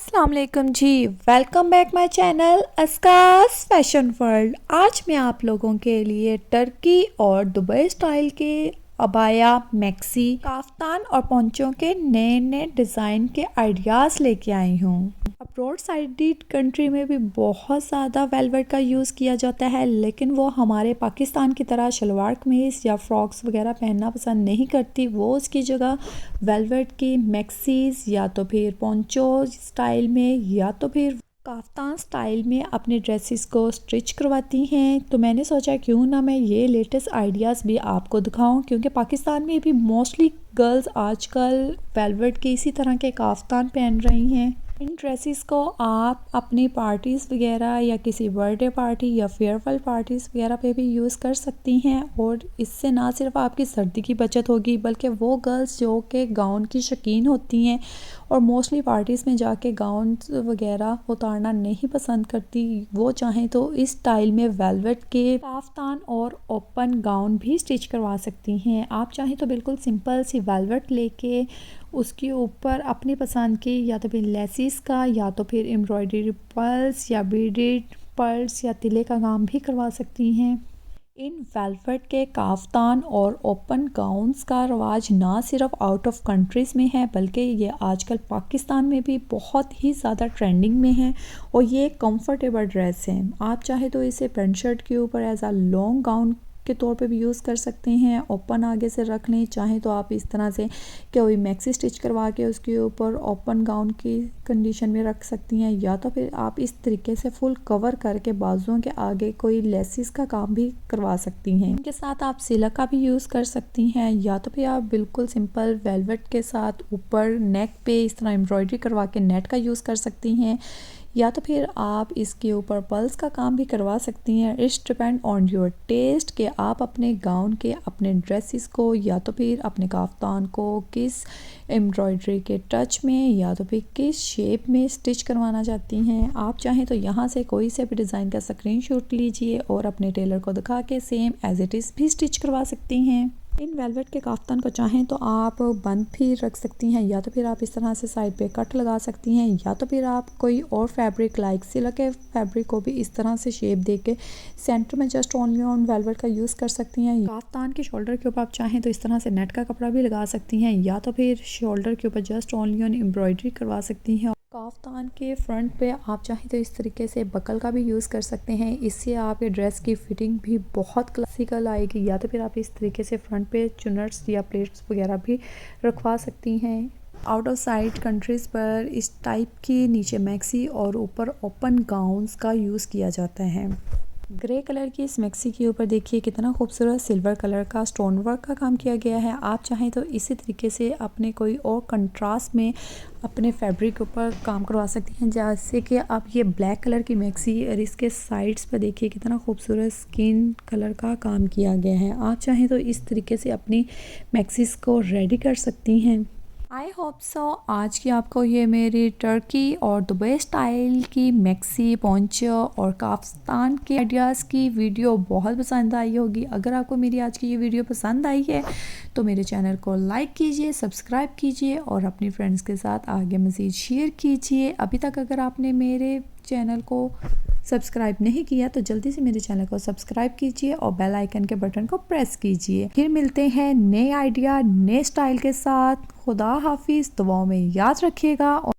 अस्सलाम वालेकुम जी। Welcome back my channel Askas fashion world. आज मैं आप लोगों के लिए टर्की और दुबई स्टाइल के अबाया, मैक्सी, काफ्तान और पोंचों के नए नए डिज़ाइन के आइडियाज़ लेके आई हूँ। अब्रॉड साइडेड कंट्री में भी बहुत ज़्यादा वेलवेट का यूज़ किया जाता है, लेकिन वो हमारे पाकिस्तान की तरह शलवार कमीज़ या फ्रॉक्स वगैरह पहनना पसंद नहीं करती। वो उसकी जगह वेलवेट की मैक्सीज़ या तो फिर पोंचो स्टाइल में या तो फिर काफ्तान स्टाइल में अपने ड्रेसेस को स्टिच करवाती हैं। तो मैंने सोचा क्यों ना मैं ये लेटेस्ट आइडियाज़ भी आपको दिखाऊं, क्योंकि पाकिस्तान में भी मोस्टली गर्ल्स आजकल वेलवेट के इसी तरह के काफ्तान पहन रही हैं। इन ड्रेसेस को आप अपनी पार्टीज़ वगैरह या किसी बर्थडे पार्टी या फेयरवेल पार्टीज़ वगैरह पे भी यूज़ कर सकती हैं, और इससे ना सिर्फ आपकी सर्दी की बचत होगी, बल्कि वो गर्ल्स जो कि गाउन की शौकीन होती हैं और मोस्टली पार्टीज़ में जाके गाउन वगैरह उतारना नहीं पसंद करती, वो चाहें तो इस स्टाइल में वेलवेट के काफ्तान और ओपन गाउन भी स्टिच करवा सकती हैं। आप चाहें तो बिल्कुल सिंपल सी वेलवेट लेके उसके ऊपर अपनी पसंद की या तो फिर लेसिस का या तो फिर एम्ब्रॉयडरी पर्ल्स या बीडेड पर्ल्स या तिले का काम भी करवा सकती हैं। इन वेलवेट के काफ्तान और ओपन गाउन्स का रवाज ना सिर्फ आउट ऑफ कंट्रीज़ में है, बल्कि ये आजकल पाकिस्तान में भी बहुत ही ज़्यादा ट्रेंडिंग में है, और ये कंफर्टेबल ड्रेस है। आप चाहे तो इसे पेंट शर्ट के ऊपर एज अ लॉन्ग गाउन के तौर पे भी यूज़ कर सकते हैं, ओपन आगे से रख लें। चाहे तो आप इस तरह से कोई मैक्सी स्टिच करवा के उसके ऊपर ओपन गाउन की कंडीशन में रख सकती हैं, या तो फिर आप इस तरीके से फुल कवर करके बाजुओं के आगे कोई लेसिस का काम भी करवा सकती हैं। इनके साथ आप सिल्क का भी यूज़ कर सकती हैं, या तो फिर आप बिल्कुल सिंपल वेलवेट के साथ ऊपर नेक पे इस तरह एम्ब्रॉयडरी करवा के नेट का यूज़ कर सकती हैं, या तो फिर आप इसके ऊपर पर्ल्स का काम भी करवा सकती हैं। It's depend on your taste कि आप अपने गाउन के, अपने ड्रेसेस को या तो फिर अपने काफ्तान को किस एम्ब्रॉयडरी के टच में या तो फिर किस शेप में स्टिच करवाना चाहती हैं। आप चाहें तो यहाँ से कोई से भी डिज़ाइन का स्क्रीनशॉट लीजिए और अपने टेलर को दिखा के सेम एज इट इज़ भी स्टिच करवा सकती हैं। इन वेलवेट के काफ्तान को चाहें तो आप बंद भी रख सकती हैं, या तो फिर आप इस तरह से साइड पे कट लगा सकती हैं, या तो फिर आप कोई और फैब्रिक लाइक सिल्क के फैब्रिक को भी इस तरह से शेप दे के सेंटर में जस्ट ओनली ऑन वेलवेट का यूज़ कर सकती हैं। काफ्तान के शोल्डर के ऊपर आप चाहें तो इस तरह से नेट का कपड़ा भी लगा सकती हैं, या तो फिर शोल्डर के ऊपर जस्ट ओनली ऑन एम्ब्रॉयडरी करवा सकती हैं। काफ्तान के फ्रंट पे आप चाहें तो इस तरीके से बकल का भी यूज़ कर सकते हैं, इससे आपके ड्रेस की फिटिंग भी बहुत क्लासिकल आएगी। या तो फिर आप इस तरीके से फ्रंट पे चुनट्स या प्लेट्स वगैरह भी रखवा सकती हैं। आउट ऑफ साइड कंट्रीज़ पर इस टाइप की नीचे मैक्सी और ऊपर ओपन गाउन्स का यूज़ किया जाता है। ग्रे कलर की इस मैक्सी के ऊपर देखिए कितना खूबसूरत सिल्वर कलर का स्टोन वर्क का काम किया गया है। आप चाहें तो इसी तरीके से अपने कोई और कंट्रास्ट में अपने फैब्रिक के ऊपर काम करवा सकती हैं, जैसे कि आप ये ब्लैक कलर की मैक्सी और इसके साइड्स पर देखिए कितना खूबसूरत स्किन कलर का काम किया गया है। आप चाहें तो इस तरीके से अपनी मैक्सीज को रेडी कर सकती हैं। आई होप सो आज की आपको ये मेरी टर्की और दुबई स्टाइल की मैक्सी, पोंचो और काफ्तान के आइडियाज़ की वीडियो बहुत पसंद आई होगी। अगर आपको मेरी आज की ये वीडियो पसंद आई है तो मेरे चैनल को लाइक कीजिए, सब्सक्राइब कीजिए और अपनी फ्रेंड्स के साथ आगे मज़ीद शेयर कीजिए। अभी तक अगर आपने मेरे चैनल को सब्सक्राइब नहीं किया तो जल्दी से मेरे चैनल को सब्सक्राइब कीजिए और बेल आइकन के बटन को प्रेस कीजिए। फिर मिलते हैं नए आइडिया, नए स्टाइल के साथ। खुदा हाफिज़, दुआओं में याद रखिएगा। और